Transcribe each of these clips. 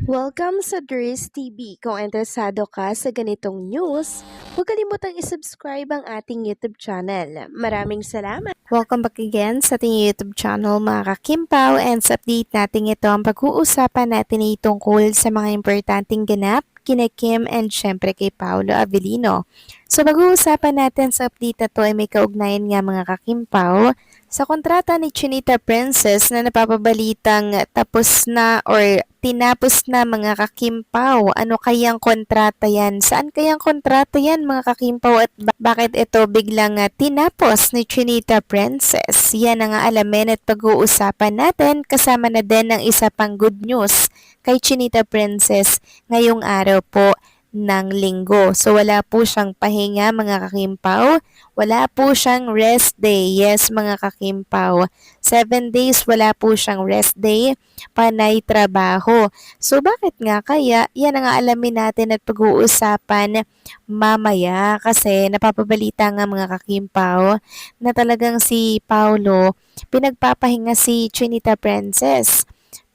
Welcome sa Dries TV. Kung interesado ka sa ganitong news, huwag kalimutang isubscribe ang ating YouTube channel. Maraming salamat! Welcome back again sa ating YouTube channel mga kakimpaw, and sa update natin ito ang pag-uusapan natin ay tungkol sa mga importanteng ganap kina Kim and syempre kay Paolo Avellino. So pag-uusapan natin sa update na to ay may kaugnayan nga mga kakimpaw sa kontrata ni Chinita Princess na napapabalitang tapos na or tinapos na mga kakimpaw. Ano kayang kontrata yan? Saan kayang kontrata yan mga kakimpaw at bakit ito biglang tinapos ni Chinita Princess? Yan ang alamin at pag-uusapan natin kasama na din ng isa pang good news kay Chinita Princess ngayong araw po ng linggo. So wala po siyang pahinga mga kakimpaw. Wala po siyang rest day. Yes mga kakimpaw. 7 days wala po siyang rest day. Panay trabaho. So bakit nga kaya? Yan ang alamin natin at pag-uusapan mamaya. Kasi napapabalita nga mga kakimpaw na talagang si Paolo pinagpapahinga si Chinita Princess.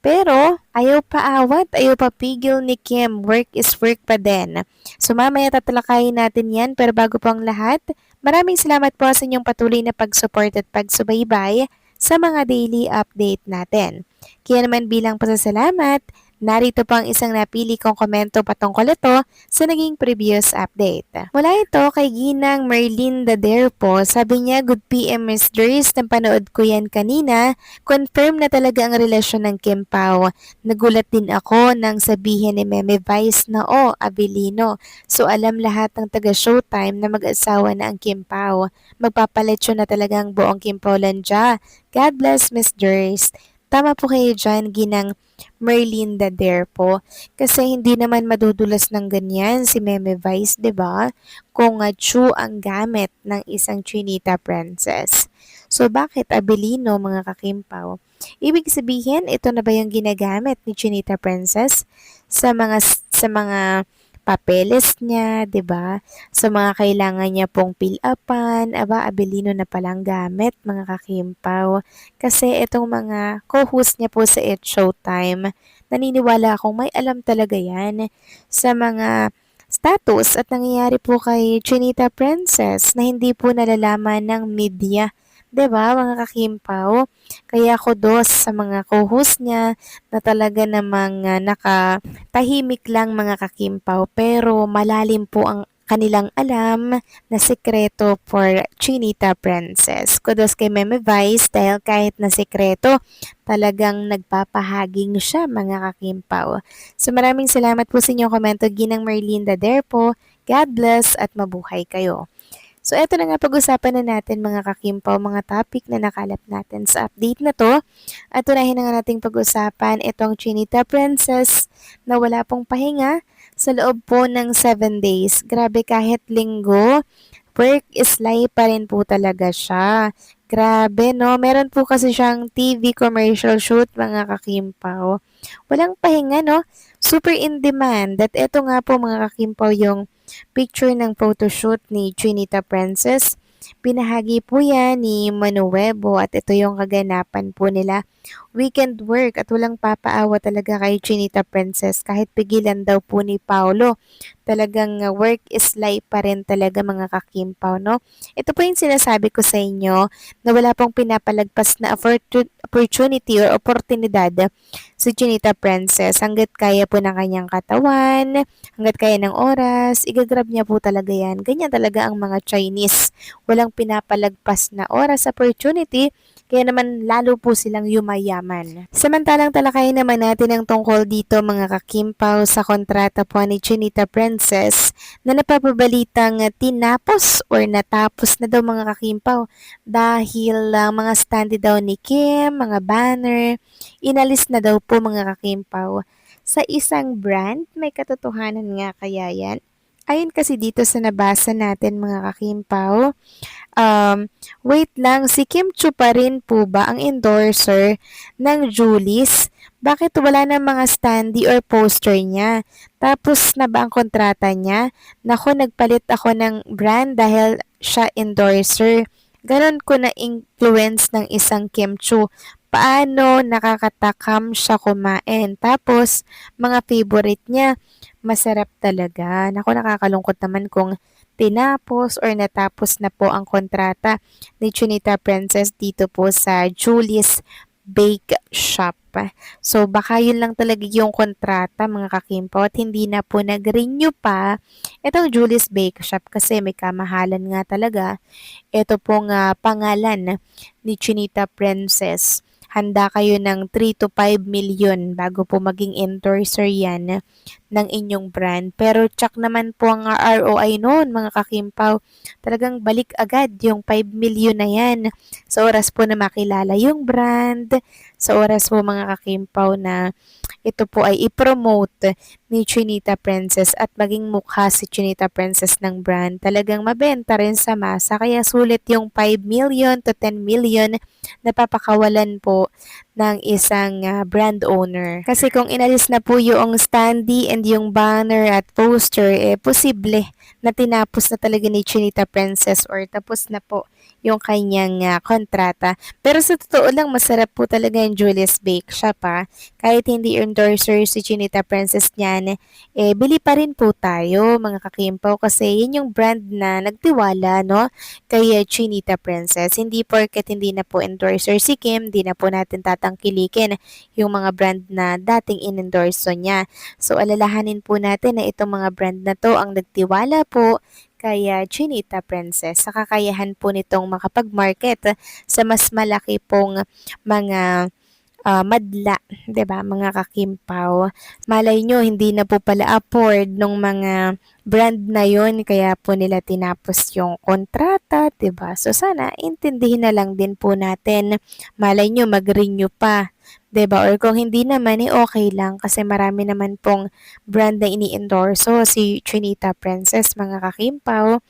Pero ayaw pa awat, ayaw pa pigil ni Kim. Work is work pa din. So mamaya tatalakayin natin yan. Pero bago po ang lahat, maraming salamat po sa inyong patuloy na pag-support at pagsubaybay sa mga daily update natin. Kaya naman bilang pasasalamat, narito po ang isang napili kong komento patungkol ito sa naging previous update. Mula ito kay Ginang Merlin Dader po, sabi niya, "Good PM Miss Dries, napanood ko yan kanina, confirm na talaga ang relasyon ng Kim Pao. Nagulat din ako nang sabihin ni Meme Vice na Avellino. So alam lahat ng taga Showtime na mag-asawa na ang Kim Pao. Magpapaletsyo na talaga ang buong Kim Paulandia. God bless Miss Dries." Tama po kayo dyan, Ginang Merlin Dader po. Kasi hindi naman madudulas ng ganyan si Meme Vice, 'di ba? Kung true ang gamit ng isang Chinita Princess. So bakit Avellino mga kakimpaw? Ibig sabihin, ito na ba yung ginagamit ni Chinita Princess sa mga papeles niya, 'di ba? Sa mga kailangan niya pong fill-upan, Avellino na palang gamit mga kakimpaw. Kasi itong mga co-host niya po sa It Showtime, naniniwala akong may alam talaga yan sa mga status at nangyayari po kay Chinita Princess na hindi po nalalaman ng media. 'Di ba mga kakimpaw? Kaya kudos sa mga co-host niya na talaga namang nakatahimik lang mga kakimpaw pero malalim po ang kanilang alam na sekreto for Chinita Princess. Kudos kay Meme Vice dahil kahit na sekreto, talagang nagpapahaging siya mga kakimpaw. So maraming salamat po sa inyong komento, Ginang Merlinda Dader po. God bless at mabuhay kayo. So eto na nga pag-usapan na natin mga kakimpaw, mga topic na nakalap natin sa update na to. At unahin na nga nating pag-usapan itong Chinita Princess na wala pong pahinga sa loob po ng 7 days. Grabe kahit linggo, work is life pa rin po talaga siya. Grabe no, meron po kasi siyang TV commercial shoot mga kakimpaw. Walang pahinga no, super in demand. At eto nga po mga kakimpaw yung picture ng photoshoot ni Chinita Princess. Pinahagi po yan ni Manuebo at ito yung kaganapan po nila. Weekend work at walang papaawa talaga kay Chinita Princess kahit pigilan daw po ni Paolo. Talagang work is life pa rin talaga mga kakimpaw, no? Ito po yung sinasabi ko sa inyo na wala pong pinapalagpas na opportunity or oportunidad si Chinita Princess. Hanggat kaya po ng kanyang katawan, hanggat kaya ng oras, igagrab niya po talaga yan. Ganyan talaga ang mga Chinese. Walang pinapalagpas na oras, opportunity, kaya naman lalo po silang yumayaman. Samantalang talakayin naman natin ang tungkol dito mga kakimpaw sa kontrata po ni Chinita Princess na napapabalitang tinapos or natapos na daw mga kakimpaw dahil mga standi daw ni Kim, mga banner, inalis na daw po mga kakimpaw sa isang brand. May katotohanan nga kaya yan? Ayon kasi dito sa nabasa natin mga kakimpaw, wait lang, si Kim Chu pa rin po ba ang endorser ng Julie's? Bakit wala ng mga standee or poster niya? Tapos na ba ang kontrata niya? Nako, nagpalit ako ng brand dahil siya endorser. Ganon ko na influence ng isang Kim Chu paano nakakatakam siya kumain. Tapos, mga favorite niya, masarap talaga. Naku, nakakalungkot naman kung tinapos or natapos na po ang kontrata ni Chinita Princess dito po sa Julie's Bake Shop. So, baka yun lang talaga yung kontrata mga kakimpo at hindi na po nag-renew pa itong Julie's Bake Shop kasi may kamahalan nga talaga ito pong pangalan ni Chinita Princess. Handa kayo ng 3 to 5 million bago po maging endorser yan ng inyong brand. Pero tsak naman po ang ROI noon mga kakimpaw. Talagang balik agad yung 5 million na yan. Sa oras po na makilala yung brand, sa oras po mga kakimpaw na ito po ay i-promote ni Chinita Princess at maging mukha si Chinita Princess ng brand. Talagang mabenta rin sa masa kaya sulit yung 5 million to 10 million na papakawalan po ng isang brand owner. Kasi kung inalis na po yung standee and yung banner at poster, posible na tinapos na talaga ni Chinita Princess or tapos na po yung kanyang kontrata. Pero sa totoo lang, masarap po talaga yung Julie's Bake Shop kahit hindi endorser si Chinita Princess niyan, bili pa rin po tayo mga kakimpaw kasi yun yung brand na nagtiwala no kay Chinita Princess. Hindi porket hindi na po endorser si Kim, hindi na po natin tatangkilikin yung mga brand na dating in-endorso niya. So alalahanin po natin na itong mga brand na to ang nagtiwala po kay Chinita Princess sa kakayahan po nitong makapag-market sa mas malaki pong mga madla, 'di ba, mga kakimpaw. Malay nyo, hindi na po pala afford nung mga brand na yon kaya po nila tinapos yung kontrata, 'di ba? So sana intindihin na lang din po natin. Malay nyo, mag-renew pa. 'Di ba? Or kung hindi naman, okay lang kasi marami naman pong brand na ini-endorso si Trinita Princess, mga kakimpaw.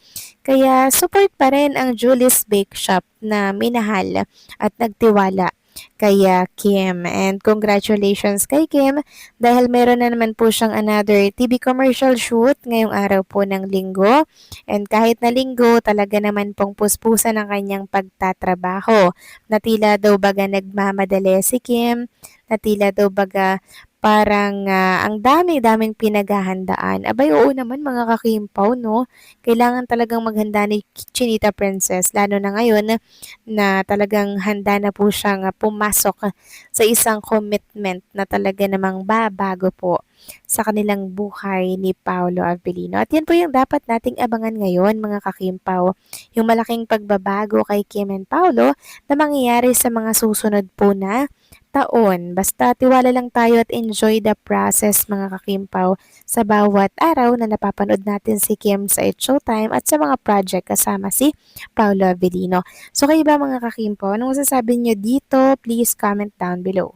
Kaya support pa rin ang Julie's Bake Shop na minahal at nagtiwala kay Kim. And congratulations kay Kim dahil meron na naman po siyang another TV commercial shoot ngayong araw po ng linggo. And kahit na linggo, talaga naman pong puspusan ang kanyang pagtatrabaho. Na tila daw baga nagmamadali si Kim, na tila daw baga parang ang dami-daming pinaghahandaan. Abay, oo naman mga kakimpaw, no? Kailangan talagang maghanda ni Chinita Princess, lalo na ngayon na talagang handa na po siyang pumasok sa isang commitment na talaga namang babago po sa kanilang buhay ni Paolo Avellino. At yan po yung dapat nating abangan ngayon mga kakimpaw. Yung malaking pagbabago kay Kim and Paolo na mangyayari sa mga susunod po na taon. Basta tiwala lang tayo at enjoy the process mga kakimpaw sa bawat araw na napapanood natin si Kim sa It's Showtime at sa mga project kasama si Paolo Avellino. So kayo ba mga kakimpo, anong masasabi nyo dito? Please comment down below.